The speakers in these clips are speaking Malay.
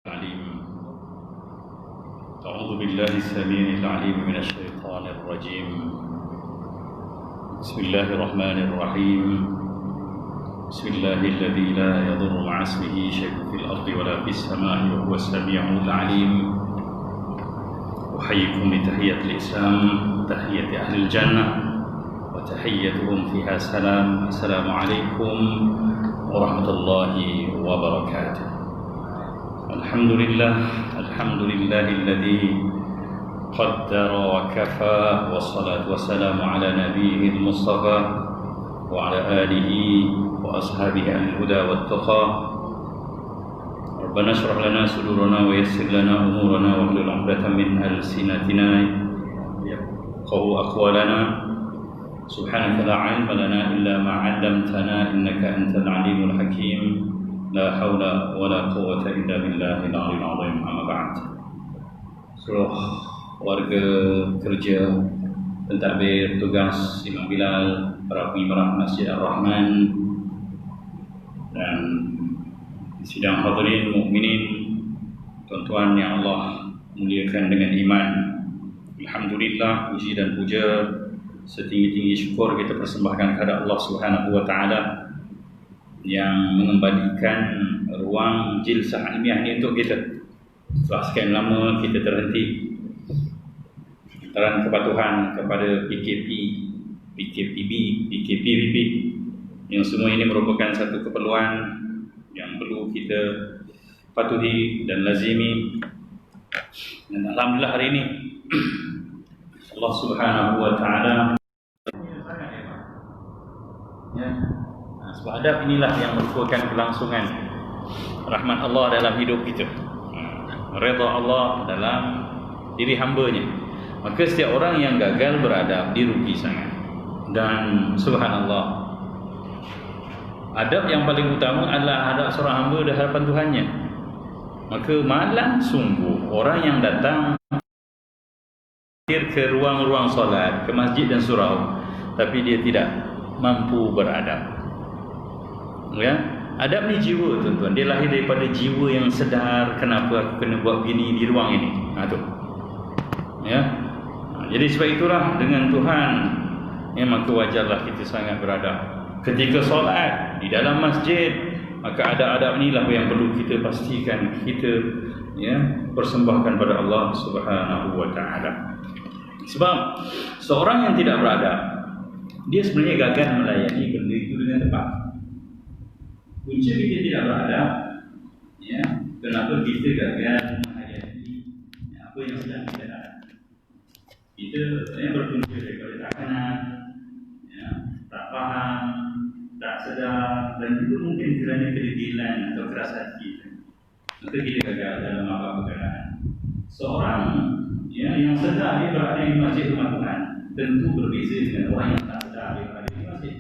العليم. أعوذ بالله السميع العليم من الشيطان الرجيم. بسم الله الرحمن الرحيم. بسم الله الذي لا يضر مع اسمه شيء في الأرض ولا في السماء وهو السميع العليم. أحييكم بتحية الإسلام، تحية أهل الجنة، وتحيتهم فيها سلام. السلام عليكم ورحمة الله وبركاته. الحمد لله الذي قدر وكفى، والصلاة والسلام على نبيه المصطفى وعلى آله وأصحابه الهدى والتقى. ربنا اشرح لنا صدورنا ويسر لنا أمورنا واحلل عقدة من ألسنتنا يفقهوا أقوالنا. سبحانك لا علم لنا إلا ما علمتنا إنك أنت العليم الحكيم. لا حول ولا قوة إلا بالله العلي العظيم. أما بعد. Seluruh warga kerja, pentadbir, tugas Imam Bilal, para pengimarah Masjid Ar-Rahman, dan sidang hadirin mukminin, tuan-tuan yang Allah muliakan dengan iman. Alhamdulillah, puji dan puja setinggi-tinggi syukur kita persembahkan kepada Allah Subhanahu wa taala yang mengembalikan ruang jilsah ilmiah ini untuk kita. Setelah sekian lama kita terhenti lantaran kepatuhan kepada PKPB yang semua ini merupakan satu keperluan yang perlu kita patuhi dan lazimi. Dan alhamdulillah hari ini Allah Subhanahu wa taala sebab adab inilah yang merupakan kelangsungan rahmat Allah dalam hidup kita, redha Allah dalam diri hambanya. Maka setiap orang yang gagal beradab dirugi sangat. Dan subhanallah, adab yang paling utama adalah adab seorang hamba di hadapan Tuhannya. Maka malang sungguh orang yang datang ke ruang-ruang solat, ke masjid dan surau, tapi dia tidak mampu beradab. Ya, adab ni jiwa, tuan-tuan. Dia lahir daripada jiwa yang sedar, kenapa aku kena buat begini di ruang ini. Tu. Ya. Jadi sebab itulah dengan Tuhan, ya, maka wajarlah kita sangat beradab. Ketika solat di dalam masjid, maka adab-adab inilah yang perlu kita pastikan kita, ya, persembahkan pada Allah Subhanahu wa taala. Sebab seorang yang tidak beradab, dia sebenarnya gagal melayani benda itu dengan tepat. Punca kita tidak beradab, ya, kenapa kita gagal menghayati apa yang sedang kita lakukan. Kita berpunca daripada tak kenal, ya, tak faham, tak sedar, dan itu mungkin kerana kedegilan atau keras hati kita. Maka kita gagal dalam apa perkara. Seorang, ya, yang sedar dia berada di masjid rumah Tuhan tentu berbeza dengan orang yang tak sedar dia berada di masjid.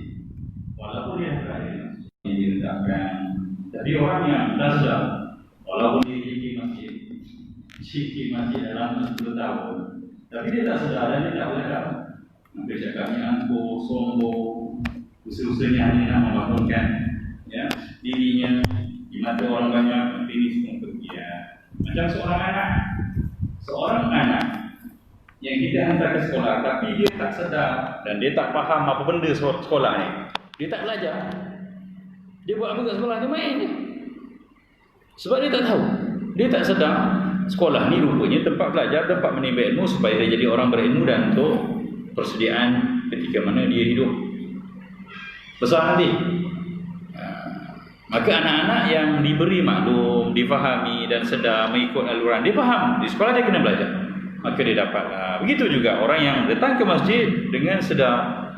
Walaupun dia berada di masjid yang diletakkan. Tapi orang yang tak sedar, walaupun dia ciki masjid dalam 10 tahun, tapi dia tak sedar dan dia tak beradab. Maka cakapnya angkuh, sombong, usaha-usahanya hanya nak membangunkan, ya, dirinya di mata orang banyak. Ini semua pergi, ya. Macam seorang anak yang kita hantar ke sekolah, tapi dia tak sedar dan dia tak faham apa benda sekolah ni. Dia tak belajar. Dia buat apa kat sekolah? Dia main je. Sebab dia tak tahu. Dia tak sedar sekolah ni rupanya tempat belajar, tempat menimba ilmu supaya dia jadi orang berilmu dan untuk persediaan ketika mana dia hidup besar nanti. Maka anak-anak yang diberi maklum, difahami dan sedar mengikut aluran, dia faham di sekolah dia kena belajar, maka dia dapatlah. Begitu juga orang yang datang ke masjid dengan sedar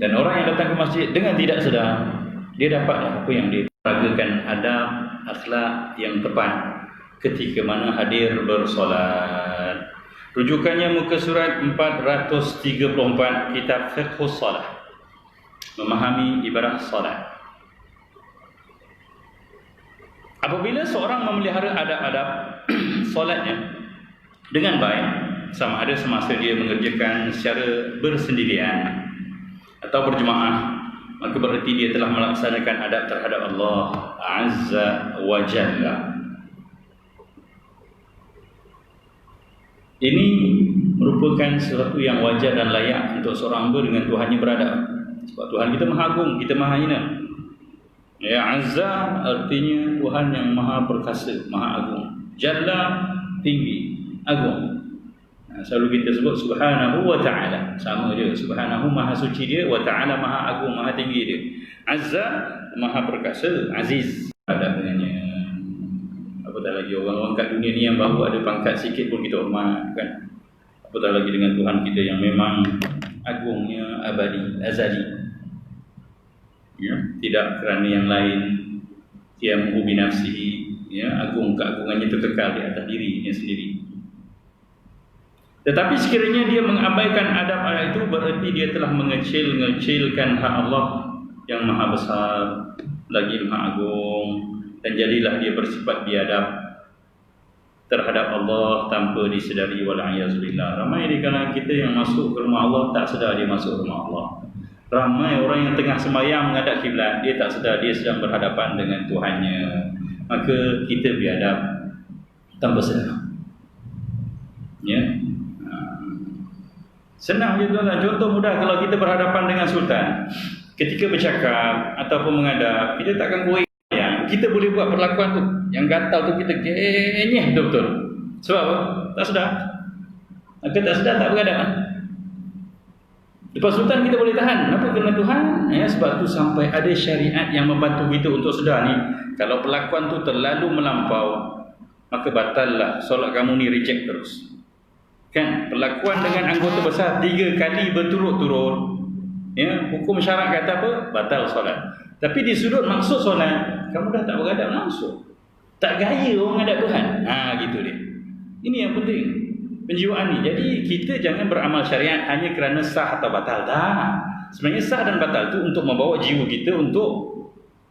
dan orang yang datang ke masjid dengan tidak sedar, dia dapatlah apa yang dia peragakan, adab akhlak yang tepat ketika mana hadir bersolat. Rujukannya muka surat 434 kitab Fiqhus Salah, memahami ibadah solat. Apabila seorang memelihara adab-adab solatnya dengan baik, sama ada semasa dia mengerjakan secara bersendirian atau berjemaah, maka berarti dia telah melaksanakan adab terhadap Allah Azza wa Jalla. Ini merupakan sesuatu yang wajar dan layak untuk seorang hamba dengan Tuhannya beradab. Sebab Tuhan kita maha agung, kita maha hina. Ya, Azza artinya Tuhan yang maha perkasa, maha agung. Jalla, tinggi, agung. Selalu kita sebut subhanahu wa ta'ala. Sama dia, subhanahu maha suci dia, wa ta'ala maha agung, maha tinggi dia. Azza, maha perkasa, aziz. Ada dengannya. Apatah lagi orang-orang kat dunia ni yang baru ada pangkat sikit pun kita hormat, kan? Apatah lagi dengan Tuhan kita yang memang agungnya abadi, azali. Ya, tidak kerana yang lain. Dia mengubi nafsihi, ya, agung keagungannya itu kekal di atas dirinya sendiri. Tetapi sekiranya dia mengabaikan adab itu, berarti dia telah mengecilkan hak Allah yang maha besar, lagi maha agung, dan jadilah dia bersifat biadab terhadap Allah tanpa disedari. Wal'ayazubillah. Ramai di kalangan kita yang masuk ke rumah Allah tak sedar dia masuk rumah Allah. Ramai orang yang tengah sembahyang menghadap kiblat, dia tak sedar dia sedang berhadapan dengan Tuhannya. Maka kita biadab tanpa sedar. Ya. Senang je tuan-tuan. Contoh mudah, kalau kita berhadapan dengan sultan, ketika bercakap ataupun menghadap, kita takkan goyang. Kita boleh buat perlakuan tu, yang gatal tu kita genyeh betul-betul. Sebab apa? Tak sedar. Maka tak sedar tak beradab. Lepas sultan kita boleh tahan. Kenapa? Kerana Tuhan. Ya, sebab tu sampai ada syariat yang membantu kita untuk sedar ni. Kalau perlakuan tu terlalu melampau, maka batallah solat kamu ni, reject terus. Kan? Perlakuan dengan anggota besar 3 kali berturut-turut, ya, hukum syarak kata apa? Batal solat. Tapi di sudut maksud solat, kamu dah tak beradab langsung. Tak gaya orang hadap Tuhan. Gitu dia. Ini yang penting. Penjiwaan ni. Jadi kita jangan beramal syariat hanya kerana sah atau batal. Tak. Sebenarnya sah dan batal tu untuk membawa jiwa kita untuk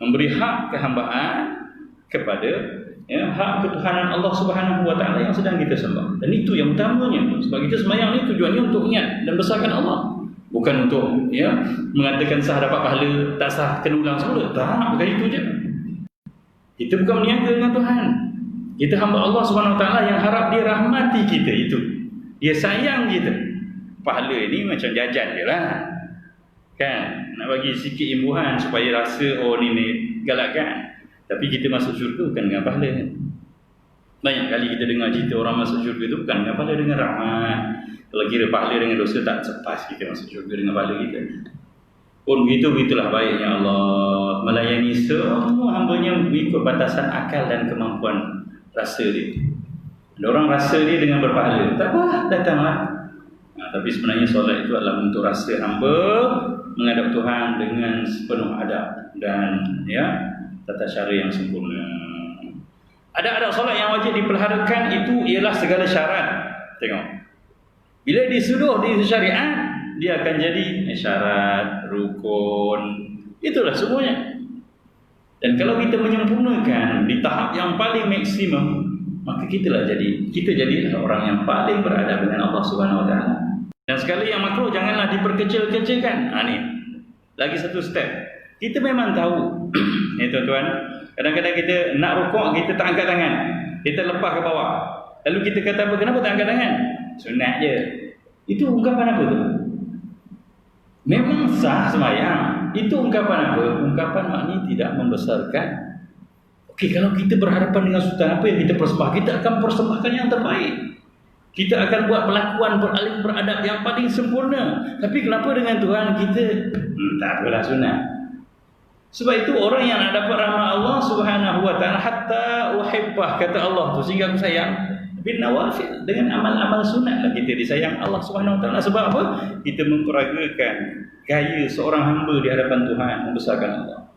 memberi hak kehambaan kepada, ya, hak ketuhanan Allah Subhanahu wa taala yang sedang kita sembah. Dan itu yang utamanya. Sebab kita sembahyang ni tujuannya untuk ingat dan besarkan Allah. Bukan untuk, ya, mengatakan sah dapat pahala, tak sah kena ulang semula. Tak, bukan itu je. Kita bukan berniaga dengan Tuhan. Kita hamba Allah Subhanahu wa taala yang harap dia rahmati kita itu. Dia sayang kita. Pahala ni macam jajan je lah. Kan? Nak bagi sikit imbuhan supaya rasa, oh ni galakkan. Tapi kita masuk syurga bukan dengan pahala. Banyak kali kita dengar cerita orang masuk syurga itu bukan dengan pahala, dengan rahmat. Kalau kira pahala dengan dosa, tak sepas kita masuk syurga dengan pahala kita. Pun begitulah baiknya Allah melayani semua hambanya mengikut batasan akal dan kemampuan rasa dia. Ada orang rasa dia dengan berpahala, tak apa, datanglah. Tapi sebenarnya solat itu adalah untuk rasa hamba menghadap Tuhan dengan sepenuh adab dan, ya, tata cara yang sempurna. Ada solat yang wajib diperhatikan itu ialah segala syarat. Tengok. Bila disuruh di syariat, dia akan jadi syarat, rukun. Itulah semuanya. Dan kalau kita menyempurnakan di tahap yang paling maksimum, maka kita jadi orang yang paling beradab dengan Allah Subhanahu wa taala. Dan sekali yang makruh janganlah diperkecil-kecilkan. Ni. Lagi satu step. Kita memang tahu, ya tuan-tuan, kadang-kadang kita nak rukuk, kita tak angkat tangan. Kita lepas ke bawah. Lalu kita kata apa? Kenapa tak angkat tangan? Sunat je. Itu ungkapan apa tu? Memang sah sembahyang. Itu ungkapan apa? Ungkapan makni tidak membesarkan. Okey, kalau kita berhadapan dengan sultan, apa yang kita persembah? Kita akan persembahkan yang terbaik. Kita akan buat pelakuan paling beradab yang paling sempurna. Tapi kenapa dengan Tuhan kita tak apalah sunat? Sebab itu orang yang nak dapat rahmat Allah Subhanahu wa taala, hatta uhibbah, kata Allah tu, sehingga aku sayang bin nawafil, dengan amal-amal sunat lah kita disayang Allah Subhanahu wa taala. Sebab apa? Kita memperagakan gaya seorang hamba di hadapan Tuhan, membesarkan Allah.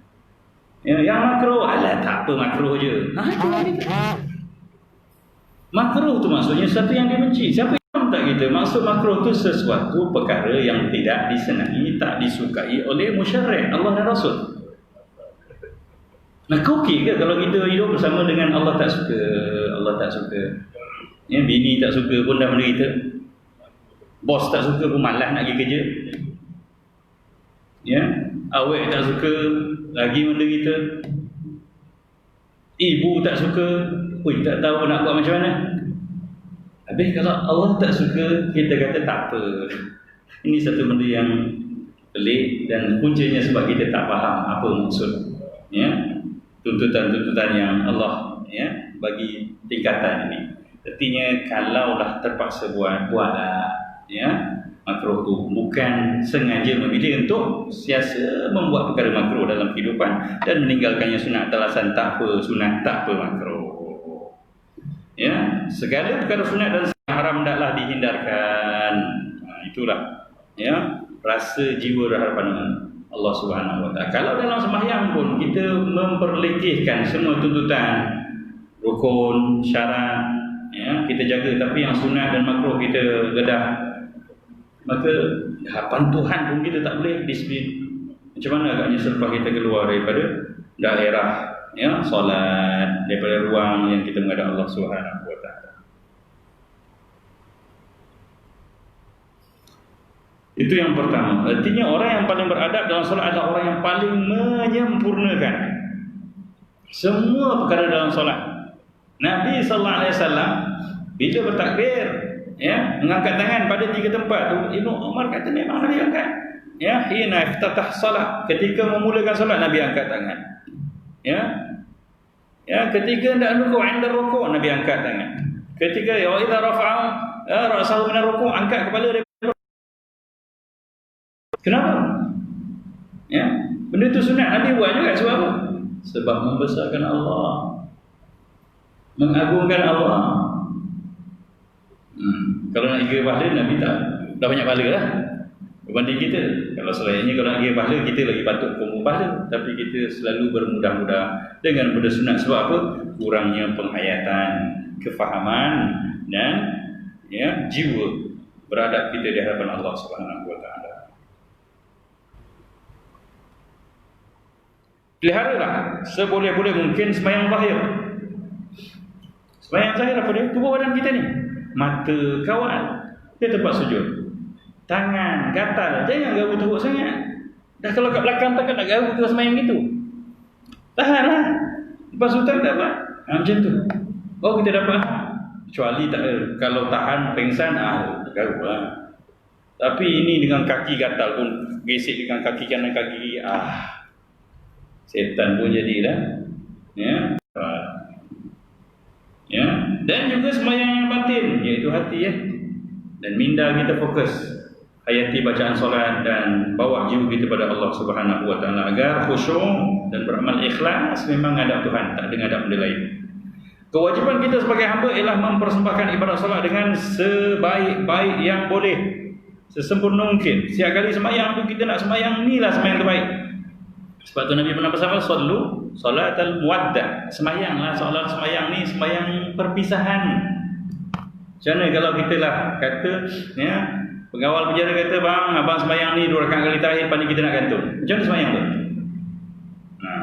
Ya, yang makruh, alah tak apa, makruh je. Makruh tu maksudnya sesuatu yang dibenci. Siapa yang tak kita? Maksud makruh tu sesuatu perkara yang tidak disenangi, tak disukai oleh musyarrih Allah dan Rasul. Maka okey ke kalau kita hidup bersama dengan Allah tak suka? Allah tak suka. Ya, bini tak suka pun dah menderita. Bos tak suka pun malas nak pergi kerja. Ya, awek tak suka lagi menderita. Ibu tak suka, tak tahu nak buat macam mana. Habis kalau Allah tak suka, kita kata tak apa. Ini satu benda yang pelik dan puncanya sebab kita tak faham apa maksud tuntutan-tuntutan yang Allah bagi tingkatan ini. Artinya kalaulah terpaksa buatlah makruh tu bukan sengaja memilih untuk siasa membuat perkara makruh dalam kehidupan dan meninggalkannya sunat alasan tak apa sunat tak apa makruh. Segala perkara sunat dan haram hendaklah dihindarkan. Itulah rasa jiwa harapan Allah Subhanahu Wa Taala. Kalau dalam sembahyang pun kita memperlekehkan semua tuntutan rukun, syarat, kita jaga, tapi yang sunat dan makruh kita gedah, maka harapan Tuhan pun kita tak boleh disiplin. Macam mana agaknya selepas kita keluar daripada daerah solat, daripada ruang yang kita menghadap Allah Subhanahu Wa Taala. Itu yang pertama. Artinya orang yang paling beradab dalam solat adalah orang yang paling menyempurnakan semua perkara dalam solat. Nabi sallallahu alaihi wasallam bila bertakbir, mengangkat tangan pada 3 tempat tu, Ibnu Umar kata memang Nabi angkat. Hina iftatah salat, ketika memulakan solat Nabi angkat tangan. Ketika hendak rukuk, inda rukuk Nabi angkat tangan. Ketika idza rafa'a ra'sahu min rukuk, angkat kepala daripada. Kenapa? Benda tu sunat Nabi buat juga sebab apa? Sebab membesarkan Allah, mengagungkan Allah. Kalau nak kira pahala, Nabi tak dah banyak pahala lah berbanding kita. Kalau selainnya kalau nak kira pahala, kita lagi patut kumpul pahala. Tapi kita selalu bermudah-mudah dengan benda sunat. Sebab apa? Kurangnya penghayatan, kefahaman dan jiwa beradab kita di hadapan Allah Subhanahu Wa Taala. Peliharalah seboleh-boleh mungkin sembahyang zahir. Sembahyang zahir apa dia? Tubuh badan kita ni. Mata kawal, dia tempat sujud. Tangan gatal, jangan garu teruk sangat. Dah kalau kat belakang takkan nak garu terus sembahyang gitu. Tahanlah. Lepas sultan tak apa. Macam tu. Kita dapat. Kecuali tak, kalau tahan pengsan, garu lah. Tapi ini dengan kaki gatal pun, gesek dengan kaki kanan kaki, setan pun jadilah. Dan juga sembahyang yang batin, iaitu hati dan minda kita fokus hayati bacaan solat dan bawa jiwa kita pada Allah Subhanahu Wa Taala agar khusyuk dan beramal ikhlas memang hadap Tuhan, tak ada hadap benda lain. Kewajipan kita sebagai hamba ialah mempersembahkan ibadat solat dengan sebaik-baik yang boleh, sesempurna mungkin. Setiap kali sembahyang tu kita nak sembahyang, inilah sembahyang terbaik. Sebab tu Nabi pernah bersabda, sallu salatal muwaddah. Sembahyanglah solat sembahyang ni sembahyang perpisahan. Macam mana kalau kita lah kata pengawal penjara kata, bang, abang sembahyang ni 2 rakaat kali terakhir, lepas ni kita nak gantung. Macam mana sembahyang tu?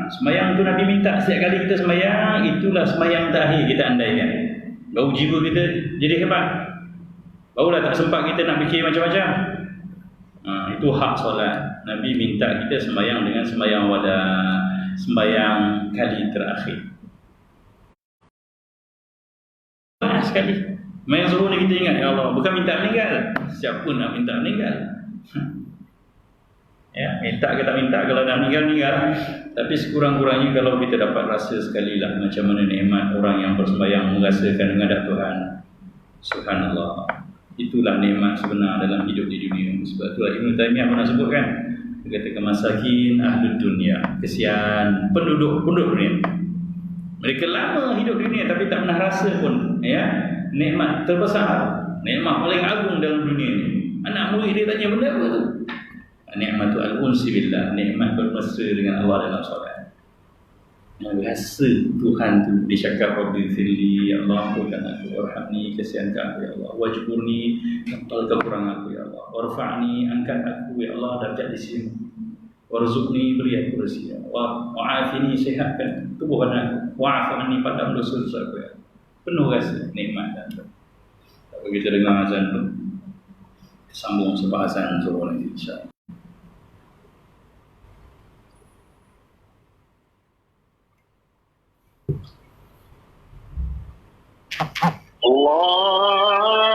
Sembahyang tu Nabi minta setiap kali kita sembahyang, itulah sembahyang terakhir kita andaikan. Baru jiwa kita jadi hebat. Barulah tak sempat kita nak fikir macam-macam. Itu hak solat. Nabi minta kita sembahyang dengan sembahyang wada, sembahyang kali terakhir. Sekali sembahyang subuh ni kita ingat, ya Allah, bukan minta meninggal. Siapa nak minta meninggal? Minta ke tak minta, kalau nak meninggal. Tapi sekurang-kurangnya kalau kita dapat rasa sekali lah macam mana nikmat orang yang bersembahyang merasakan menghadap Tuhan. Subhanallah. Itulah nikmat sebenar dalam hidup di dunia. Sebab itulah Ibn Taymiyah pernah sebutkan, dia kata kemasakin ahlud dunia, kesian penduduk dunia. Mereka lama hidup di dunia tapi tak pernah rasa pun nikmat terbesar, nikmat paling agung dalam dunia ni. Anak murid dia tanya, benda apa tu? Nikmatul al-unsi billah, nikmat bermesra dengan Allah dalam solat. Rasa Tuhan tu disyakar, Rabbi firli, ya Allah, ampunkan aku, warhamni, kasihankan aku ya Allah, wajburni, kempal kekurangan aku ya Allah, warfa'ni, angkat aku ya Allah darjat di sini, warzuqni, beri aku rezeki, wa'afini, sehatkan tubuh badan aku, wa'afani, padam dosa-dosa aku ya Allah. Penuh rasa nikmat dan tak kita dengar azan pun sambung sebahasan surah nanti insya-Allah. Allah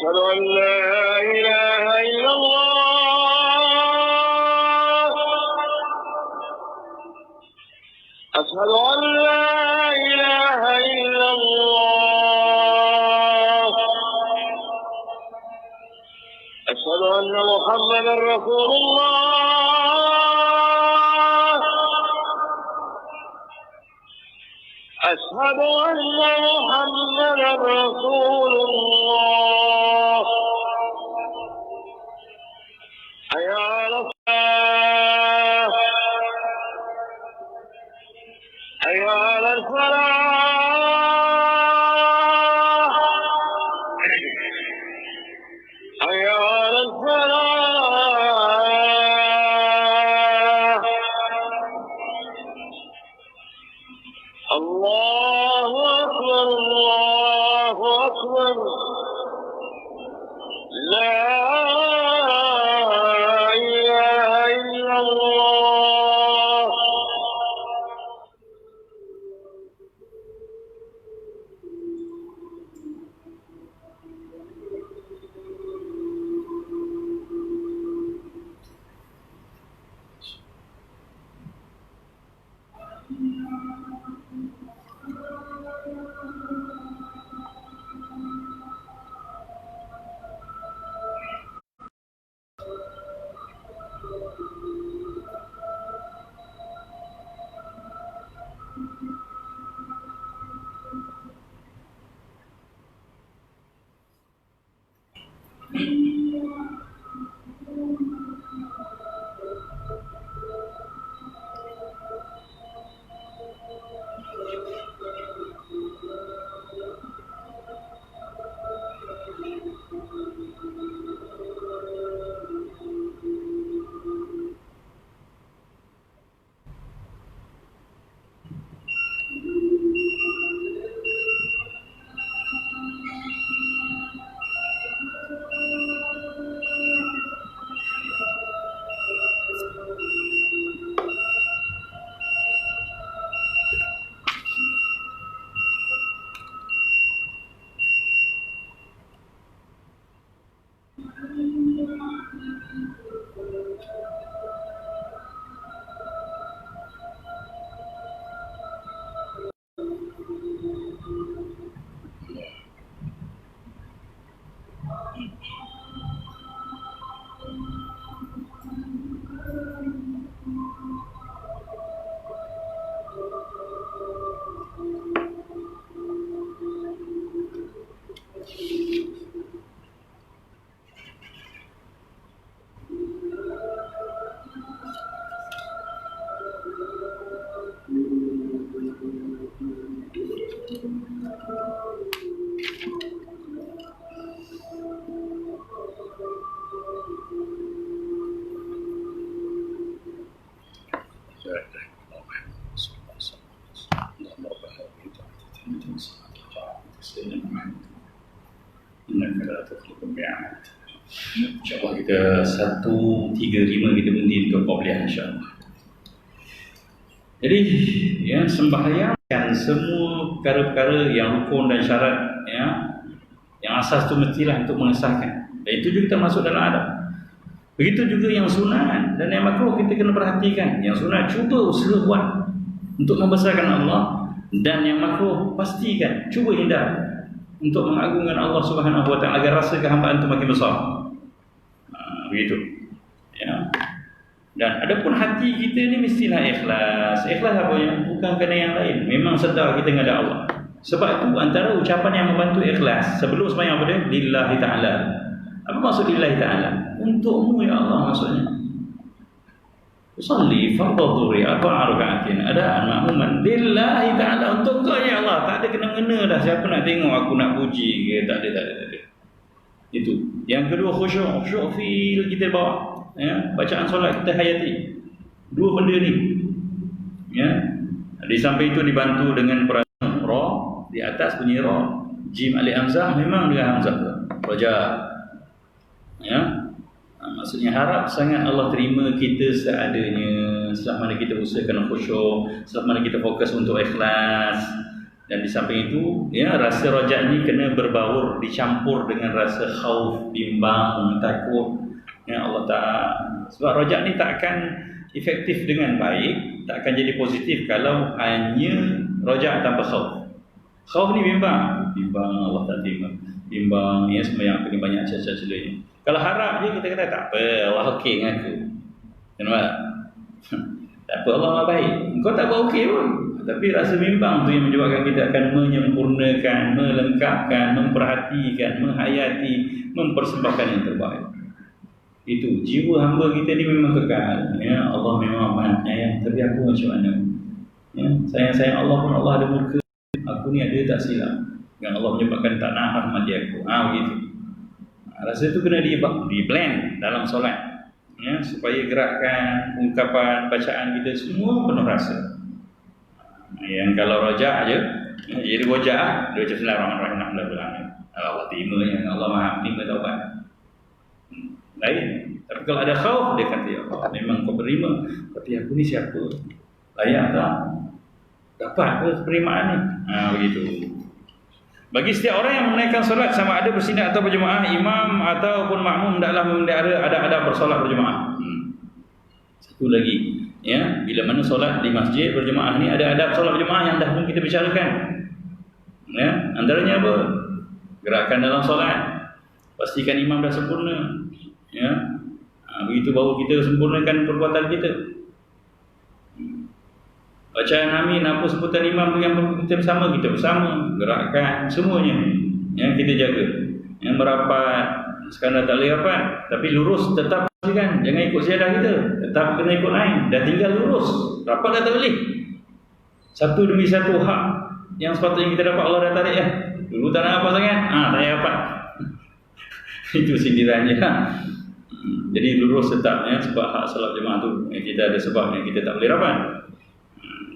أشهد أن لا إله إلا الله أشهد أن لا إله إلا الله أشهد أن محمدا رسول الله أشهد أن محمدا رسول الله حي على الصلاة حي على الفلاح حي على الفلاح الله أكبر الله أكبر لا إله إلا الله InsyaAllah kita 1.35 kita berhenti untuk Qobliyah insyaAllah. Jadi ya, sembahyang semua perkara-perkara yang rukun dan syarat ya, yang asas itu mestilah untuk mengesahkan. Dan itu juga termasuk dalam adab. Begitu juga yang sunat dan yang makruh kita kena perhatikan. Yang sunat cuba usaha buat untuk membesarkan Allah, dan yang makruh pastikan cuba hindar untuk mengagungkan Allah Subhanahu wa taala agar rasa kehambaan itu makin besar. Begitu. Ya. Dan adapun hati kita ni mestilah ikhlas. Ikhlas apa ya? Bukan kerana yang lain. Memang sedar kita dengan Allah. Sebab itu antara ucapan yang membantu ikhlas sebelum sembahyang apa dia? Lillahi ta'ala. Apa maksud lillahi ta'ala? Untukmu ya Allah maksudnya. Usalli fardhu dhuhri arba'a raka'atin adaan ma'muman lillahi ta'ala, untuk kau ya Allah. Tak ada kena-mengena dah siapa nak tengok aku nak puji ke, tak ada. Itu. Yang kedua khusyuk fil kita bawa. Ya, bacaan solat kita hayati. Dua benda ni. Ya. Di samping itu dibantu dengan perasaan ra di atas bunyi ra. Jim alif hamzah memang dengan hamzah. Raja. Ya. Maksudnya harap sangat Allah terima kita seadanya selama mana kita usahakan khusyuk, selama mana kita fokus untuk ikhlas. Dan di samping itu, ya, rasa rojak ni kena berbaur, dicampur dengan rasa khauf, bimbang, takut. Ya Allah Ta'ala. Sebab rojak ni tak akan efektif dengan baik, tak akan jadi positif kalau hanya rojak tanpa khauf. Khauf ni bimbang, Allah tak terima. Bimbang, ya, semua yang kena banyak celah-celah. Kalau harap je kita kata tak apa, Allah okey dengan aku. Kenapa? Tak apa, Allah maha baik. Engkau tak buat okey pun. Tapi rasa bimbang tu yang menyebabkan kita akan menyempurnakan, melengkapkan, memperhatikan, menghayati, mempersembahkan yang terbaik. Itu jiwa hamba kita ni memang kekal. Ya, Allah memang amat penyayang. Tapi aku macam mana? Ya, sayang-sayang Allah pun Allah ada murka. Aku ni ada tak silap. Yang Allah menyebabkan tak nak rahmati aku. Begitu. Rasa tu kena di-blend dalam solat. Ya, supaya gerakan, ungkapan, bacaan kita semua penuh rasa. Yang kalau rojak je, jadi rojak, dia baca Bismillahirrahmanirrahim, alhamdulillah. Allah terima, yang Allah maha terima taubat. Lain. Tapi kalau ada khauf, dia kata, ya Allah, memang kau terima. Tapi aku ni siapa? Layak tak? Dapat ke penerimaan ni? Begitu. Bagi setiap orang yang menaikkan solat, sama ada bersinat atau berjemaah, imam ataupun makmum, hendaklah memelihara adab-adab bersolat berjemaah. Satu lagi, ya, bila mana solat di masjid berjemaah ni ada adab solat berjemaah yang dah pun kita bicarakan. Ya, antaranya apa? Gerakan dalam solat. Pastikan imam dah sempurna. Ya. Begitu baru kita sempurnakan perbuatan kita. Bacaan amin, apa sebutan imam tu yang kita bersama, gerakan semuanya yang kita jaga. Yang merapat, sekarang tak boleh rapat, tapi lurus tetap kan, jangan ikut siadah kita, tetap kena ikut lain. Dah tinggal lurus, rapat dah tak boleh. Satu demi satu hak yang sepatutnya kita dapat Allah dah tarik ya. Dulu tak nak apa sangat, tak payah rapat. Itu sindirannya. Jadi lurus tetap ya, sebab hak salat jemaah tu kita ada sebab yang kita tak boleh rapat.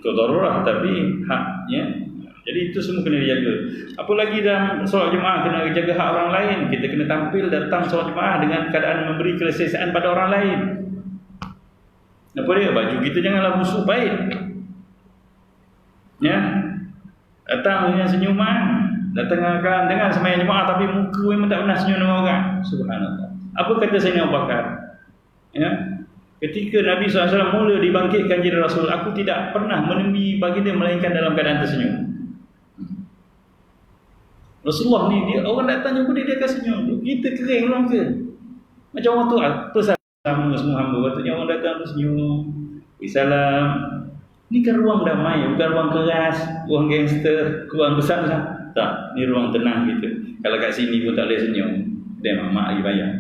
Itu darurat, tapi haknya. Jadi itu semua kena dijaga. Apa lagi dalam solat jemaah kena jaga hak orang lain. Kita kena tampil datang solat jemaah dengan keadaan memberi kelesaan pada orang lain. Apa dia? Baju kita janganlah busuk baik. Ya. Datang dengan senyuman, datang dengan sembahyang jemaah tapi muka memang tak pernah senyum dengan orang. Subhanallah. Apa kata Sayyidina Abu Bakar? Ya. Ketika Nabi SAW mula dibangkitkan jadi Rasul, aku tidak pernah menemui baginda melainkan dalam keadaan tersenyum. Rasulullah ni, dia orang datang jumpa dia akan senyum. Kita kering orang ke? Macam orang tu, apa sama semua hamba? Patutnya orang datang tu senyum, salam. Ni kan ruang damai, bukan ruang keras, ruang gangster, ruang besar. Tak, ni ruang tenang kita. Kalau kat sini pun tak boleh senyum, dia mamak lagi bayar.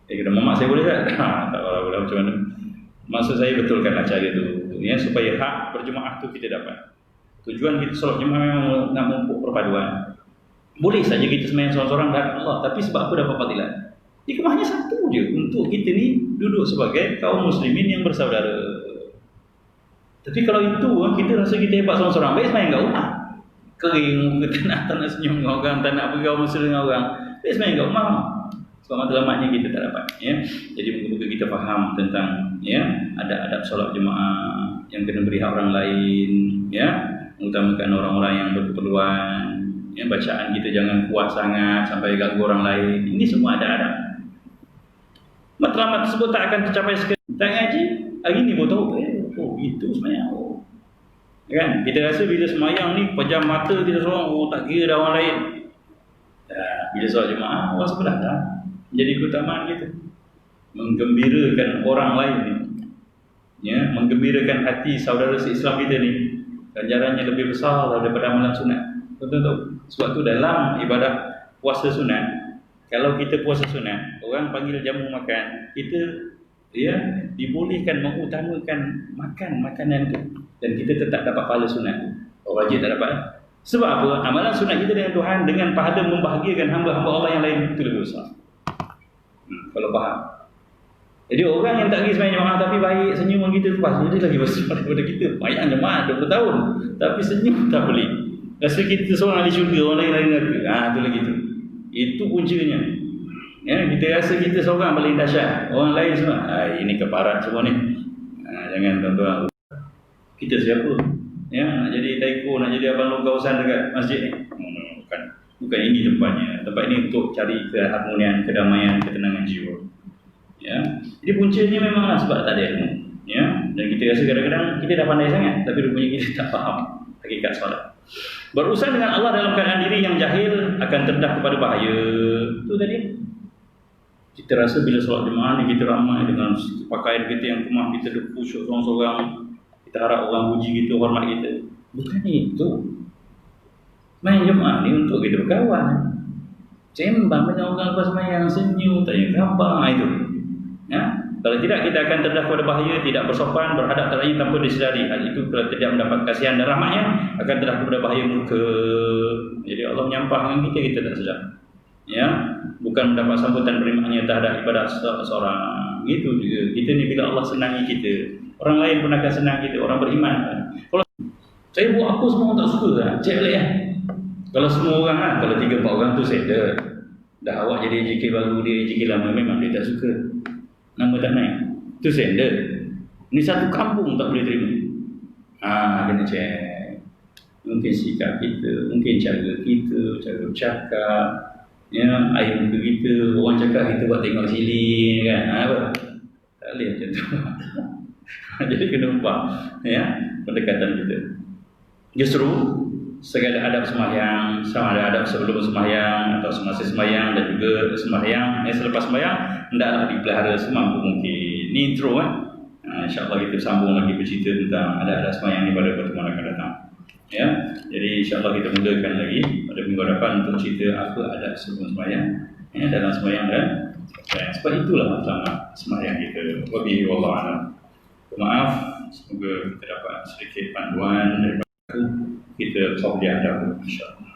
Dia kata, mamak saya boleh tak? Tak boleh macam mana. Maksud saya betulkanlah cara tu, ya, supaya hak berjemaah tu kita dapat. Tujuan kita solat jemaah memang nak memupuk perpaduan. Boleh saja kita sembahyang seorang-seorang dan Allah, tapi sebab apa dapat fadilat? Hikmahnya satu je, untuk kita ni duduk sebagai kaum muslimin yang bersaudara. Tapi kalau itu kita rasa kita hebat seorang-seorang, baik sembahyang kat rumah. Kering, tak nak senyum dengan orang, tak nak bergaul mesra dengan orang, baik sembahyang kat rumah. Sebab matlamatnya kita tak dapat, ya. Jadi moga-moga kita faham tentang, ya, adab-adab solat jemaah yang kena beri hak orang lain, ya, mengutamakan orang-orang yang berkeperluan, ya, bacaan kita jangan kuat sangat sampai ganggu orang lain. Ini semua ada adab. Matlamat tersebut tak akan tercapai sekali. Tak ngaji, hari ni baru tahu, oh itu semayang. Kan? Kita rasa bila semayang ni pejam mata kita seorang, tak kira dah orang lain. Bila solat jemaah, orang sebelah dah jadi keutamaan kita, menggembirakan orang lain ni, ya, menggembirakan hati saudara se-Islam kita ni, ganjarannya lebih besar daripada amalan sunat. Betul-betul. Sebab tu dalam ibadah puasa sunat, kalau kita puasa sunat, orang panggil jamu makan, kita, ya, dibolehkan mengutamakan makan makanan tu, dan kita tetap dapat pahala sunat. Orang wajib tak dapat. Sebab apa? Amalan sunat kita dengan Tuhan dengan pahala membahagiakan hamba-hamba Allah yang lain itu lebih besar. Kalau faham. Jadi orang yang tak pergi sembahyang jemaah tapi baik, senyum dengan kita lepas, dia lagi besar daripada kita. Bayang jemaah 20 tahun tapi senyum tak boleh. Rasa kita seorang ahli syurga, orang lain lari neraka. Itu lagi tu. Itu puncanya. Ya, kita rasa kita seorang paling dahsyat, orang lain semua ini keparat semua ni. Jangan tuan-tuan. Kita siapa? Ya, nak jadi taiko, nak jadi abang logausan dekat masjid ni. Bukan ini tempatnya. Tempat ini untuk cari keharmonian, kedamaian, ketenangan jiwa. Ya. Jadi puncanya memanglah sebab tak ada ilmu. Ya. Dan kita rasa kadang-kadang kita dah pandai sangat, tapi rupanya kita tak faham hakikat solat. Berurusan dengan Allah dalam keadaan diri yang jahil akan terdedah kepada bahaya. Itu tadi. Kita rasa bila solat jemaah ni kita ramai dengan pakaian kita yang kemah, kita duduk khusyuk seorang-seorang, kita harap orang puji kita, hormat kita. Bukan itu. Main jemaah ni untuk kita berkawan. Sembang dengan orang lepas semayang, senyum, tanya khabar, itu. Ya? Kalau tidak, kita akan terdedah kepada bahaya, tidak bersopan, berhadap tak lain tanpa disedari. Hal itu kalau tidak mendapat kasihan dan rahmatnya, akan terdedah kepada bahaya muka. Jadi Allah menyampah dengan kita, kita tak sedar. Ya, bukan mendapat sambutan berimaknya terhadap ibadat seorang. Gitu juga. Kita ni bila Allah senangi kita, orang lain pun akan senang kita, orang beriman. Kalau saya buat apa semua orang tak suka lah, cek balik lah. Kalau semua orang lah, kalau 3-4 orang tu settle. Dah awak jadi AJK baru, dia AJK lama, memang dia tak suka. Nama tak naik. Itu settle. Ni satu kampung tak boleh terima. Kena cek. Mungkin sikap kita, mungkin cara kita, cara bercakap. Ya, air muka kita, orang cakap kita buat tengok sini kan. Apa? Tak boleh macam tu. Jadi kena ubah ya, pendekatan kita. Justru segala adab sembahyang, sama ada adab sebelum sembahyang atau semasa sembahyang dan juga sembahyang selepas sembahyang hendaklah dipelihara semampu mungkin. Ini intro kan. InsyaAllah kita sambung lagi bercerita tentang adab-adab sembahyang ni pada pertemuan akan datang. Ya, jadi insyaAllah kita mulakan lagi pada minggu depan untuk cerita apa adab sebelum sembahyang ya, dalam sembahyang dan sebab itulah masalah sembahyang kita. Wabillahi wallahu a'lam. Maaf, semoga kita dapat sedikit panduan daripada kita soal di hadap insyaAllah.